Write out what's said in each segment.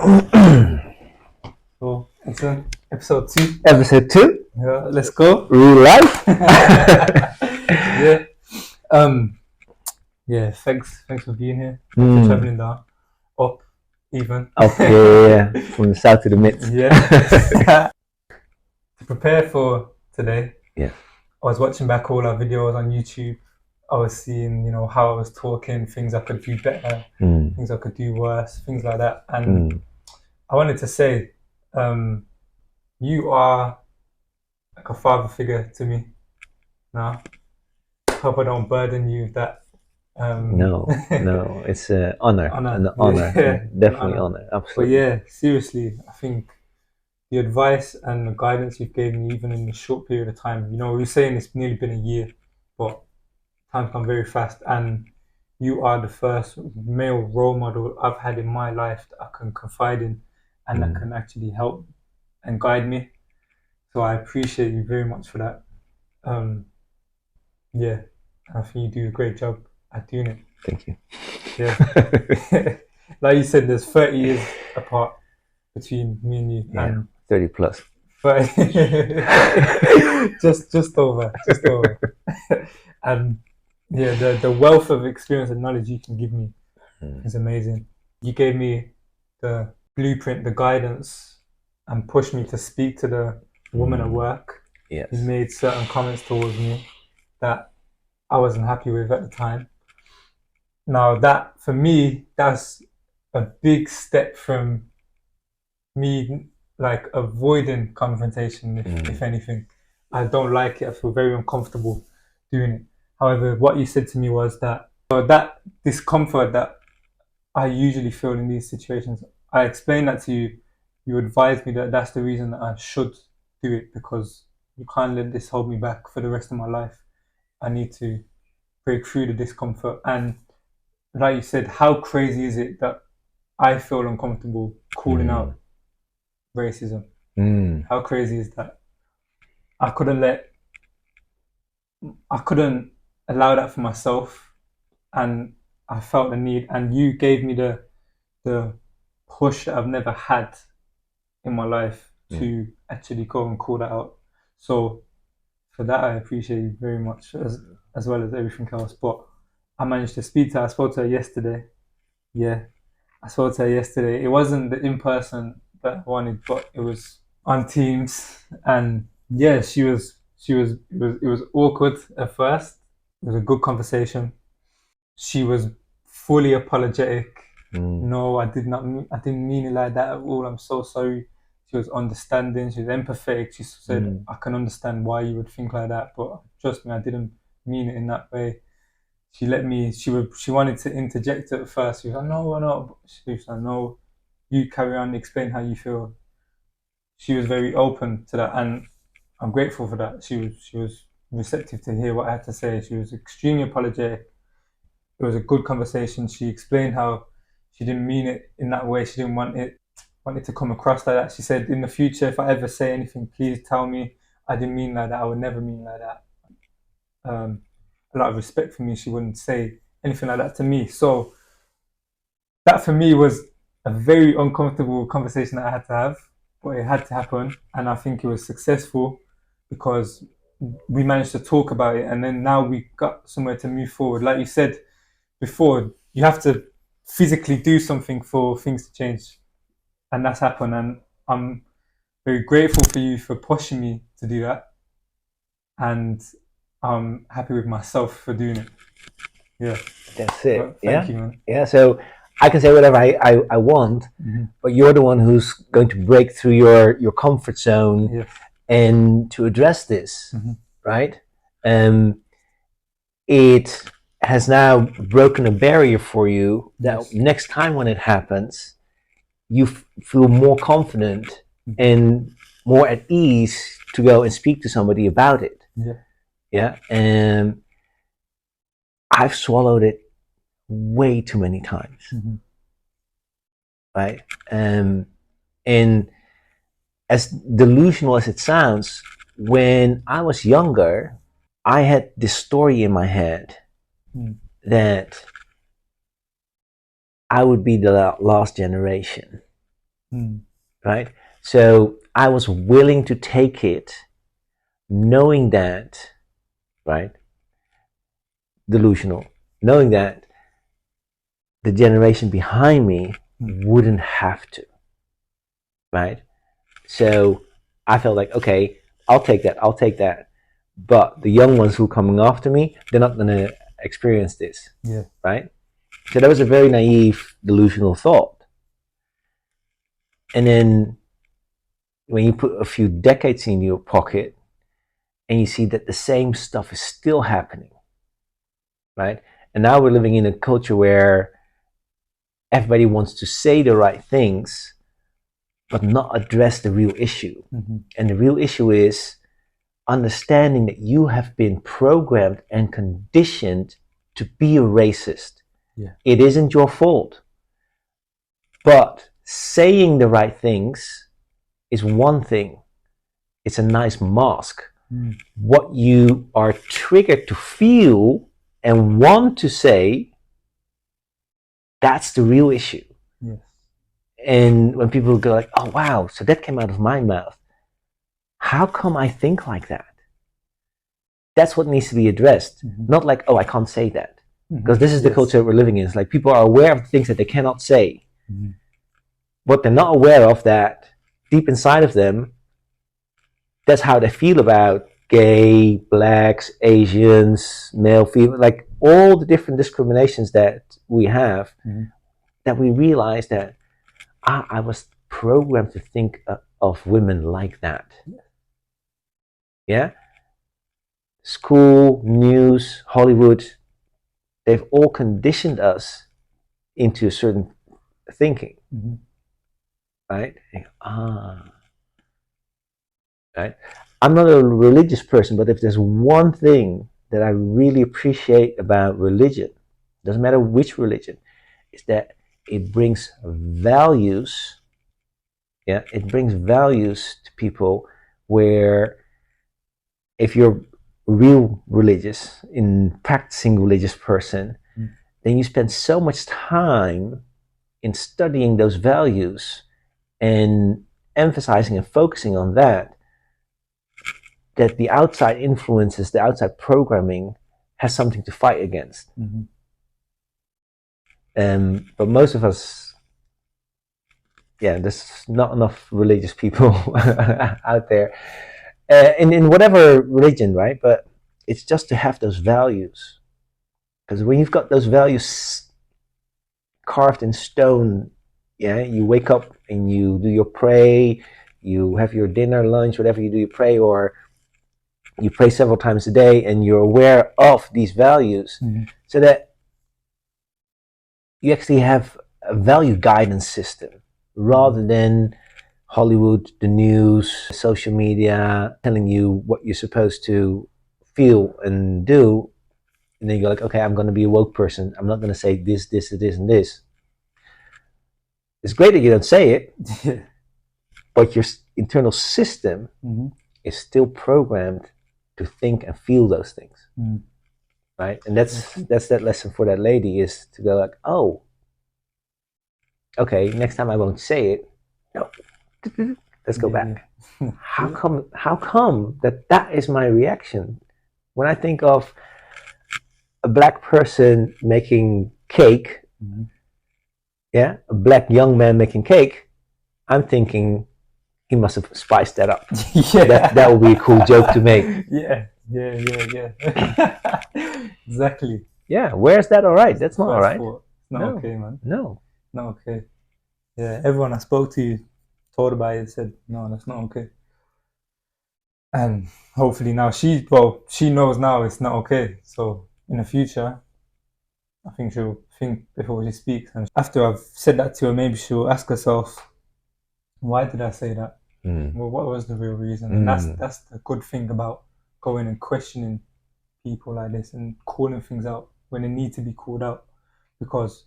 So, Edson, episode 2. Episode 2, Yeah, let's go. real life. Yeah. Yeah, thanks for being here. Thanks for traveling down. Up, even. Okay, from the south to the mid. Yeah. To prepare for today, Yeah. I was watching back all our videos on YouTube. I was seeing, how I was talking, things I could do better, things I could do worse, things like that. And I wanted to say, you are like a father figure to me now. Hope I don't burden you with that. No, it's an honor. An honor. honor. Yeah, Definitely honor. But Absolutely. yeah, seriously, I think the advice and the guidance you've given me, even in a short period of time, we were saying it's nearly been a year, but time's gone very fast. And you are the first male role model I've had in my life that I can confide in and that can actually help and guide me. So I appreciate you very much for that. Yeah, I think you do a great job at doing it. Thank you. Yeah. Like you said, there's 30 years apart between me and you. Yeah, And 30 plus. 30 just over. And yeah, the wealth of experience and knowledge you can give me is amazing. You gave me the blueprint, the guidance, and pushed me to speak to the woman at work. Yes. Who made certain comments towards me that I wasn't happy with at the time. Now that, for me, that's a big step from me like avoiding confrontation, if anything. I don't like it. I feel very uncomfortable doing it. However, what you said to me was that that discomfort that I usually feel in these situations, I explained that to you. You advised me that that's the reason that I should do it, because you can't let this hold me back for the rest of my life. I need to break through the discomfort. And like you said, how crazy is it that I feel uncomfortable calling out racism? How crazy is that? I couldn't allow that for myself, and I felt the need, and you gave me the push that I've never had in my life to actually go and call that out. So for that, I appreciate you very much, as well as everything else. But I managed to speak to her. I spoke to her yesterday. Yeah, I spoke to her yesterday. It wasn't the in person that I wanted, but it was on Teams. And yeah, it was awkward at first. It was a good conversation. She was fully apologetic. No, I didn't mean it like that at all. I'm so sorry. She was understanding. She was empathetic. She said, I can understand why you would think like that, but trust me, I didn't mean it in that way. She let me. She wanted to interject at first. She was like, "No, no." She was like, "No, you carry on. Explain how you feel." She was very open to that, and I'm grateful for that. She was receptive to hear what I had to say. She was extremely apologetic. It was a good conversation. She explained how she didn't mean it in that way. She didn't want it to come across like that. She said, "In the future, if I ever say anything, please tell me I didn't mean like that. I would never mean like that." A lot of respect for me. She wouldn't say anything like that to me. So that for me was a very uncomfortable conversation that I had to have, but it had to happen, and I think it was successful because we managed to talk about it, and then now we got somewhere to move forward. Like you said before, you have to physically do something for things to change, and that's happened. And I'm very grateful for you for pushing me to do that, and I'm happy with myself for doing it. Yeah. That's it. Well, thank you, man. Yeah. So I can say whatever I want, but you're the one who's going to break through your comfort zone. Yes. And to address this, right? It has now broken a barrier for you that next time when it happens, you feel more confident and more at ease to go and speak to somebody about it. Yeah. And I've swallowed it way too many times. Right? And as delusional as it sounds, when I was younger, I had this story in my head that I would be the last generation. right? So I was willing to take it, knowing that, right, delusional, knowing that the generation behind me wouldn't have to, right? So I felt like, okay, I'll take that. But the young ones who are coming after me, they're not going to experience this, Yeah. right? So that was a very naive, delusional thought. And then when you put a few decades in your pocket and you see that the same stuff is still happening, right? And now we're living in a culture where everybody wants to say the right things, but not address the real issue. And the real issue is understanding that you have been programmed and conditioned to be a racist. Yeah. It isn't your fault. But saying the right things is one thing. It's a nice mask. What you are triggered to feel and want to say, that's the real issue. Yes. And when people go like, oh wow, so that came out of my mouth. How come I think like that? That's what needs to be addressed. Not like, oh, I can't say that. Because this is the culture that we're living in. It's like people are aware of things that they cannot say. What they're not aware of, that deep inside of them, that's how they feel about gay, blacks, Asians, male, female, like all the different discriminations that we have, that we realize that I was programmed to think of women like that. Yeah? School, news, Hollywood, they've all conditioned us into a certain thinking. Right? Right? I'm not a religious person, but if there's one thing that I really appreciate about religion, doesn't matter which religion, is that it brings values. Yeah, it brings values to people where if you're real religious, in practicing religious person, then you spend so much time in studying those values and emphasizing and focusing on that, that the outside influences, the outside programming has something to fight against. But most of us, yeah, there's not enough religious people out there, in whatever religion, right? But it's just to have those values, because when you've got those values carved in stone, yeah, you wake up and you do your pray, you have your dinner, lunch, whatever you do, you pray, or you pray several times a day, and you're aware of these values, so that you actually have a value guidance system rather than Hollywood, the news, social media telling you what you're supposed to feel and do. And then you go like, okay, I'm going to be a woke person. I'm not going to say this, this, this, and this. It's great that you don't say it, but your internal system is still programmed to think and feel those things. Right? And that's that lesson for that lady, is to go like, oh, okay, next time I won't say it. No, let's go back. How come that is my reaction when I think of a black person making cake? Yeah, a black young man making cake. I'm thinking he must have spiced that up. That would be a cool joke to make. Yeah. Exactly. Yeah, where's that all right? That's not all right. It's not okay, man. No. Not okay. Yeah, everyone I spoke to told about it, said, no, that's not okay. And hopefully now she knows now it's not okay. So in the future, I think she'll think before she speaks. And after I've said that to her, maybe she'll ask herself, why did I say that? Well, what was the real reason? And that's the good thing about going and questioning people like this and calling things out when they need to be called out, because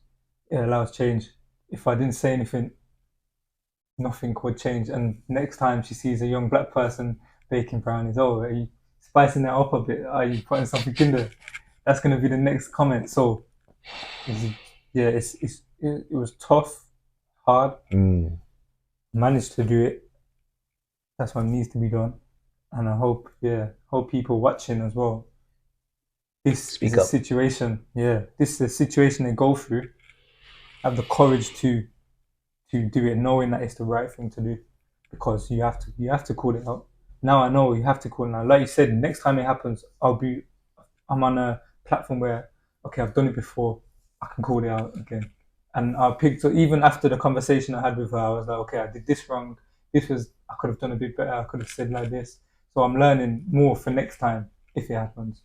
it allows change. If I didn't say anything, nothing would change. And next time she sees a young black person baking brownies, oh, are you spicing that up a bit? Are you putting something in there? That's going to be the next comment. So, it was tough, hard, managed to do it. That's what needs to be done. And I hope, hope people watching as well. This is Speak a up. situation, this is a situation they go through. Have the courage to do it, knowing that it's the right thing to do, because you have to call it out. Now I know you have to call it out. Like you said, next time it happens, I'm on a platform where, okay, I've done it before, I can call it out again. And I picked, so even after the conversation I had with her, I was like, okay, I did this wrong. I could have done a bit better. I could have said like this. So I'm learning more for next time if it happens,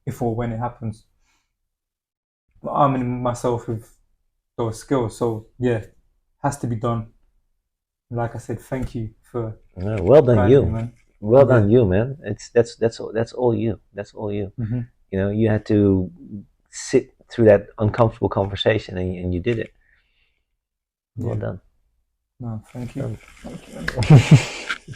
if or when it happens. But I'm arming myself with those skills. So yeah, has to be done. Like I said, thank you for Well done, guiding me, you. man. Well Yeah. done, you, man. That's all you. That's all you. Mm-hmm. You know, you had to sit through that uncomfortable conversation, and you did it. Well Yeah. done. No, thank you. Done. Thank you.